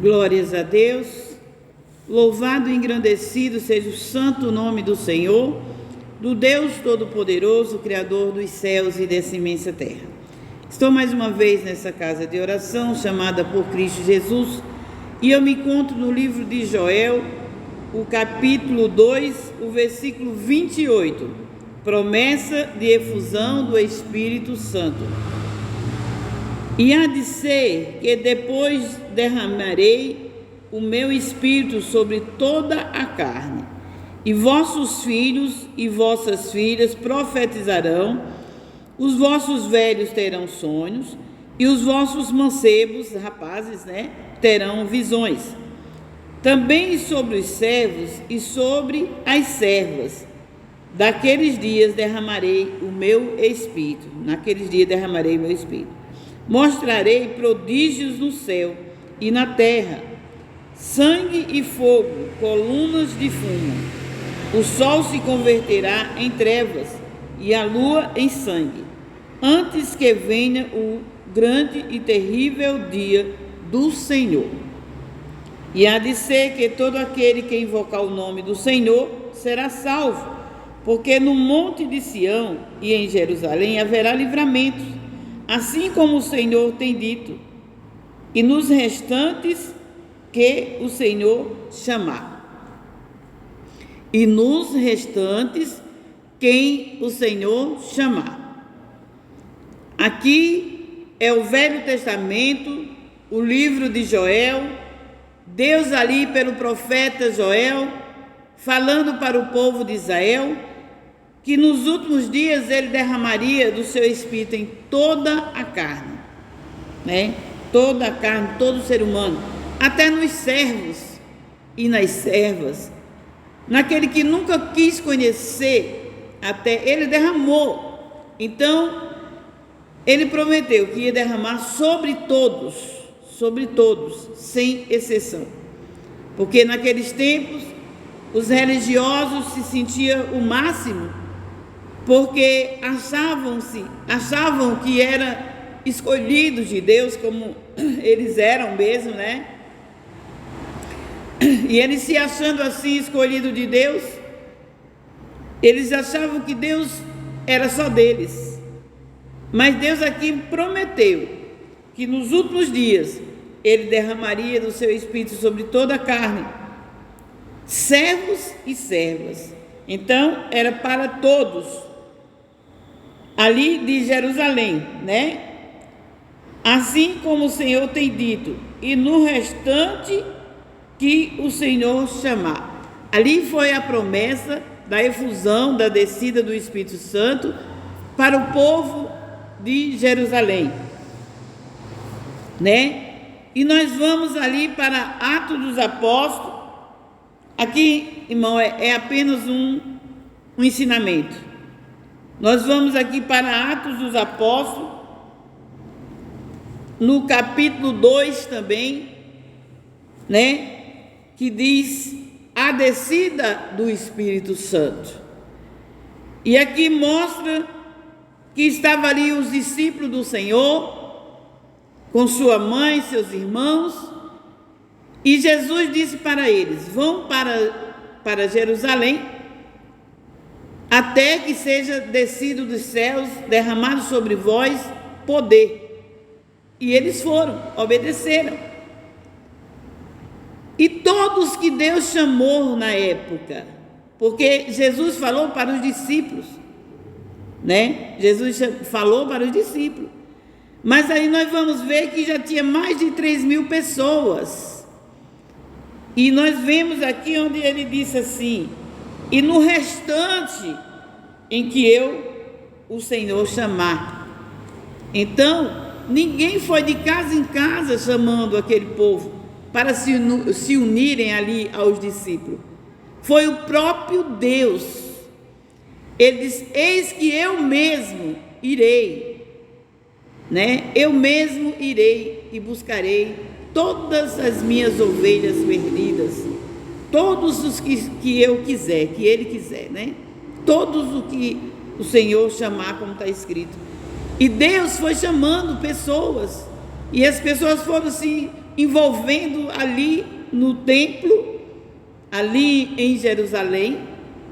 Glórias a Deus. Louvado e engrandecido seja o santo nome do Senhor, do Deus Todo-Poderoso, Criador dos céus e dessa imensa terra. Estou mais uma vez nessa casa de oração, chamada por Cristo Jesus, e eu me encontro no livro de Joel, o capítulo 2, o versículo 28, promessa de efusão do Espírito Santo. E há de ser que depois derramarei o meu Espírito sobre toda a carne, e vossos filhos e vossas filhas profetizarão, os vossos velhos terão sonhos, e os vossos mancebos, rapazes, terão visões. Também sobre os servos e sobre as servas, daqueles dias derramarei o meu Espírito. Naqueles dias derramarei o meu Espírito. Mostrarei prodígios no céu e na terra, sangue e fogo, colunas de fumo. O sol se converterá em trevas e a lua em sangue, antes que venha o grande e terrível dia do Senhor. E há de ser que todo aquele que invocar o nome do Senhor será salvo, porque no monte de Sião e em Jerusalém haverá livramento, assim como o Senhor tem dito, e nos restantes que o Senhor chamar. E nos restantes quem o Senhor chamar. Aqui é o Velho Testamento, o livro de Joel, Deus ali pelo profeta Joel, falando para o povo de Israel, que nos últimos dias ele derramaria do seu Espírito em toda a carne, toda a carne, todo ser humano, até nos servos e nas servas, naquele que nunca quis conhecer, até ele derramou. Então, ele prometeu que ia derramar sobre todos, sem exceção, porque naqueles tempos, os religiosos se sentiam o máximo, porque achavam que eram escolhidos de Deus, como eles eram mesmo, E eles se achando assim escolhidos de Deus, eles achavam que Deus era só deles. Mas Deus aqui prometeu que nos últimos dias ele derramaria do seu Espírito sobre toda a carne, servos e servas. Então era para todos, ali de Jerusalém, Assim como o Senhor tem dito, e no restante que o Senhor chamar. Ali foi a promessa da efusão, da descida do Espírito Santo para o povo de Jerusalém, E nós vamos ali para Atos dos Apóstolos. Aqui, irmão, é apenas um ensinamento. Nós vamos aqui para Atos dos Apóstolos, no capítulo 2 também, que diz a descida do Espírito Santo. E aqui mostra que estavam ali os discípulos do Senhor, com sua mãe, seus irmãos, e Jesus disse para eles: vão para Jerusalém, até que seja descido dos céus, derramado sobre vós poder. E eles foram, obedeceram. E todos que Deus chamou na época, porque Jesus falou para os discípulos, Jesus falou para os discípulos. Mas aí nós vamos ver que já tinha mais de 3.000 pessoas. E nós vemos aqui onde ele disse assim: e no restante em que o Senhor chamar. Então, ninguém foi de casa em casa chamando aquele povo para se unirem ali aos discípulos. Foi o próprio Deus. Ele diz: eis que eu mesmo irei, eu mesmo irei e buscarei todas as minhas ovelhas perdidas, todos os que eu quiser, que ele quiser, todos o que o Senhor chamar, como está escrito. E Deus foi chamando pessoas, E as pessoas foram se envolvendo ali no templo, ali em Jerusalém.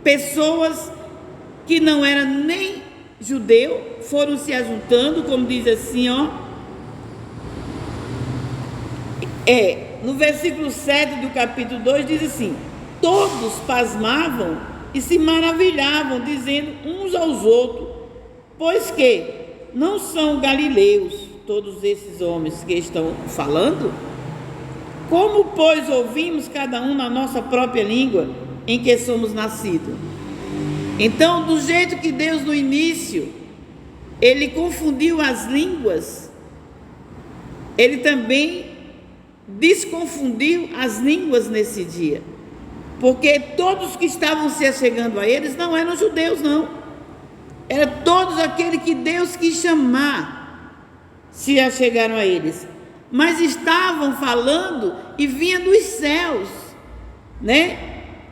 Pessoas que não eram nem judeu foram se ajuntando, como diz assim, no versículo 7 do capítulo 2 diz assim: todos pasmavam e se maravilhavam, dizendo uns aos outros: pois que não são galileus todos esses homens que estão falando? Como, pois, ouvimos cada um na nossa própria língua em que somos nascidos? Então, do jeito que Deus no início, Ele confundiu as línguas, Ele também desconfundiu as línguas nesse dia. Porque todos que estavam se achegando a eles não eram judeus, não. Era todos aqueles que Deus quis chamar, se achegaram a eles. Mas estavam falando e vinha dos céus, né?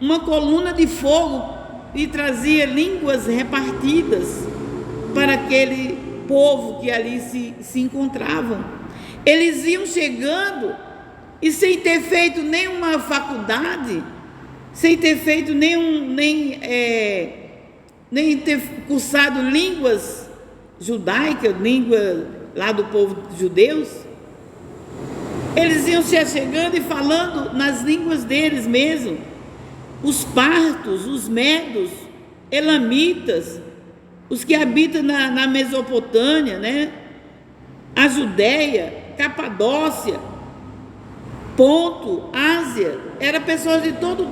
Uma coluna de fogo e trazia línguas repartidas para aquele povo que ali se encontravam. Eles iam chegando e sem ter feito nenhuma faculdade, sem ter feito nem ter cursado línguas judaicas, língua lá do povo judeus. Eles iam se achegando e falando nas línguas deles mesmo. Os partos, os medos, elamitas, os que habitam na Mesopotâmia, né? A Judéia, Capadócia, Ponto, Ásia, eram pessoas de todo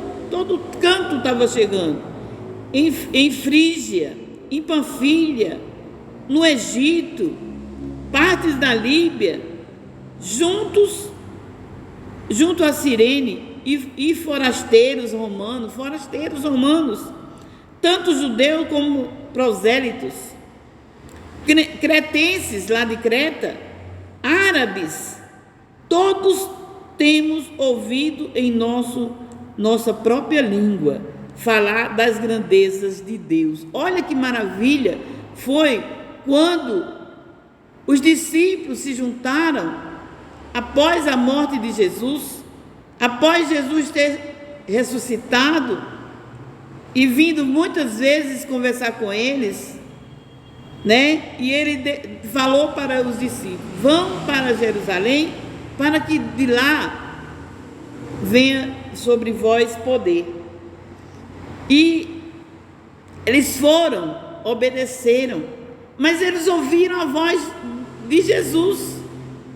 canto estavam chegando. Em Frígia, em Panfilha, no Egito, partes da Líbia, junto a Cirene, e forasteiros romanos, tanto judeus como prosélitos, cretenses lá de Creta, árabes, todos temos ouvido em nossa própria língua falar das grandezas de Deus. Olha que maravilha foi quando os discípulos se juntaram após a morte de Jesus, após Jesus ter ressuscitado e vindo muitas vezes conversar com eles, né? E ele falou para os discípulos: vão para Jerusalém, para que de lá venha sobre vós poder. E eles foram, obedeceram, mas eles ouviram a voz de Jesus,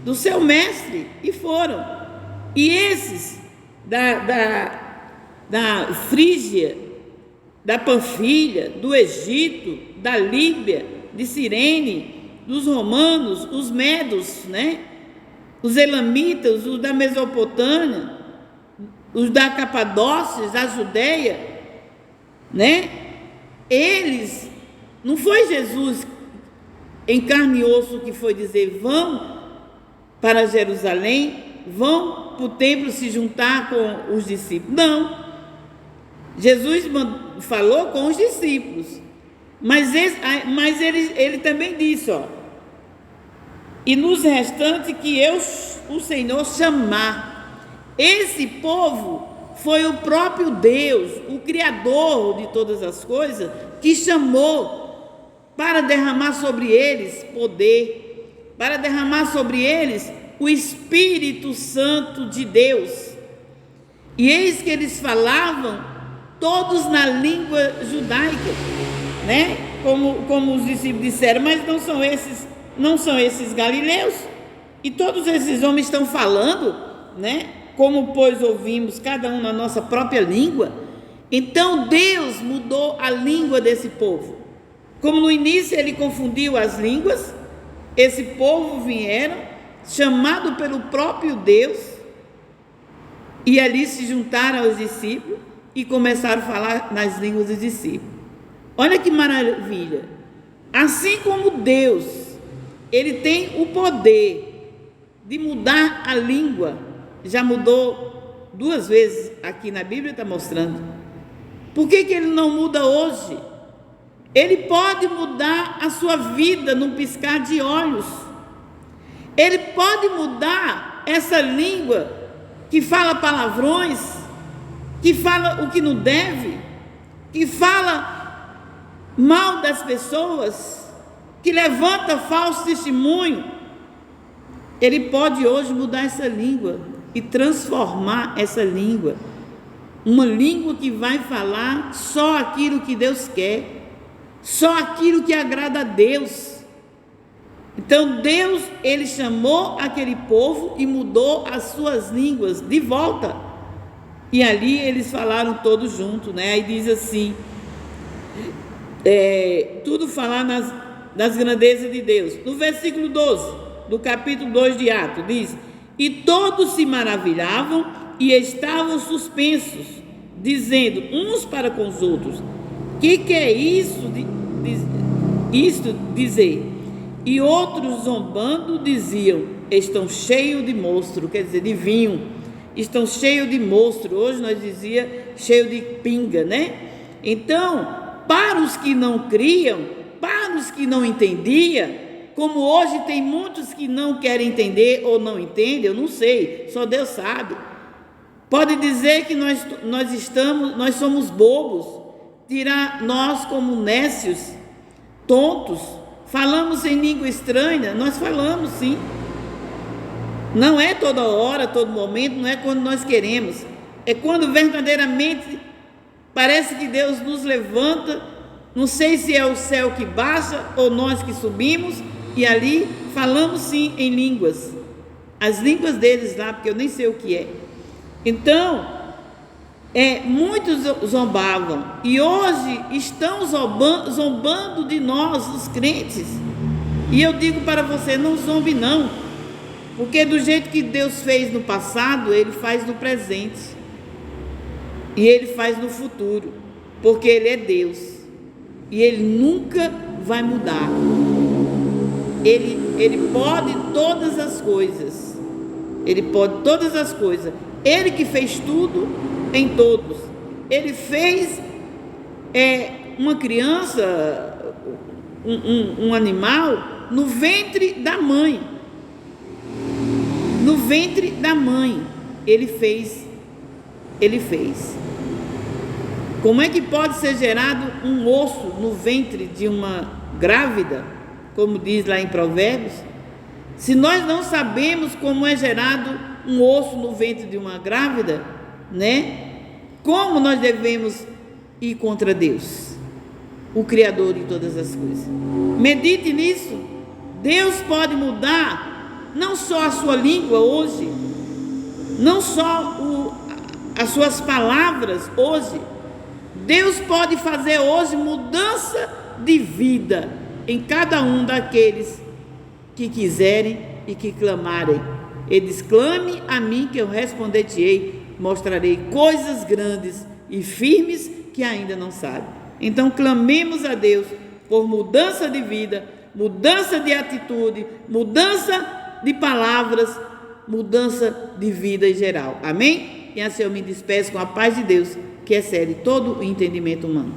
do seu mestre, e foram. E esses da Frígia, da Panfilha, do Egito, da Líbia, de Cirene, dos romanos, os medos, né? Os elamitas, os da Mesopotâmia, os da Capadócia, da Judéia, né? Eles, não foi Jesus em carne e osso que foi dizer: vão para Jerusalém, vão para o templo se juntar com os discípulos. Não. Jesus falou com os discípulos, mas ele também disse: e nos restantes que eu, o Senhor, chamar. Esse povo foi o próprio Deus, o Criador de todas as coisas, que chamou para derramar sobre eles poder, para derramar sobre eles o Espírito Santo de Deus. E eis que eles falavam todos na língua judaica, né? Como os discípulos disseram: mas não são esses galileus? E todos esses homens estão falando, né? Como, pois, ouvimos cada um na nossa própria língua. Então Deus mudou a língua desse povo. Como no início ele confundiu as línguas, esse povo vieram, chamado pelo próprio Deus, e ali se juntaram aos discípulos e começaram a falar nas línguas dos discípulos. Olha que maravilha! Assim como Deus, ele tem o poder de mudar a língua. Já mudou 2 vezes aqui na Bíblia, está mostrando. Por que ele não muda hoje? Ele pode mudar a sua vida num piscar de olhos. Ele pode mudar essa língua que fala palavrões, que fala o que não deve, que fala mal das pessoas, que levanta falso testemunho. Ele pode hoje mudar essa língua e transformar essa língua, uma língua que vai falar só aquilo que Deus quer, só aquilo que agrada a Deus. Então Deus, ele chamou aquele povo e mudou as suas línguas de volta, e ali eles falaram todos juntos, né? Aí diz assim, tudo falar nas grandezas de Deus. No versículo 12 do capítulo 2 de Atos, diz: e todos se maravilhavam e estavam suspensos, dizendo uns para com os outros: que é isso dizer? E outros, zombando, diziam: estão cheios de monstro, quer dizer, de vinho, estão cheios de monstro. Hoje nós dizia cheio de pinga, né? Então, para os que não criam, para os que não entendiam, como hoje tem muitos que não querem entender ou não entendem, eu não sei, só Deus sabe. Pode dizer que nós somos bobos, tirar nós como nécios, tontos, falamos em língua estranha. Nós falamos sim, não é toda hora, todo momento, não é quando nós queremos, é quando verdadeiramente parece que Deus nos levanta. Não sei se é o céu que baixa ou nós que subimos, e ali falamos sim em línguas, as línguas deles lá, porque eu nem sei o que é. Então, muitos zombavam, e hoje estão zombando de nós, os crentes. E eu digo para você, não zombe não, porque do jeito que Deus fez no passado, Ele faz no presente, e Ele faz no futuro, porque Ele é Deus, e Ele nunca vai mudar. Ele pode todas as coisas, Ele pode todas as coisas. Ele que fez tudo em todos. Ele fez uma criança, um animal no ventre da mãe. No ventre da mãe Ele fez. Como é que pode ser gerado um osso no ventre de uma grávida, como diz lá em Provérbios? Se nós não sabemos como é gerado um osso no ventre de uma grávida, né? Como nós devemos ir contra Deus, o Criador de todas as coisas? Medite nisso. Deus pode mudar não só a sua língua hoje, não só as suas palavras hoje. Deus pode fazer hoje mudança de vida em cada um daqueles que quiserem e que clamarem. Ele diz: clame a mim que eu responder-te-ei, mostrarei coisas grandes e firmes que ainda não sabe. Então clamemos a Deus por mudança de vida, mudança de atitude, mudança de palavras, mudança de vida em geral. Amém? E assim eu me despeço com a paz de Deus, que excede todo o entendimento humano.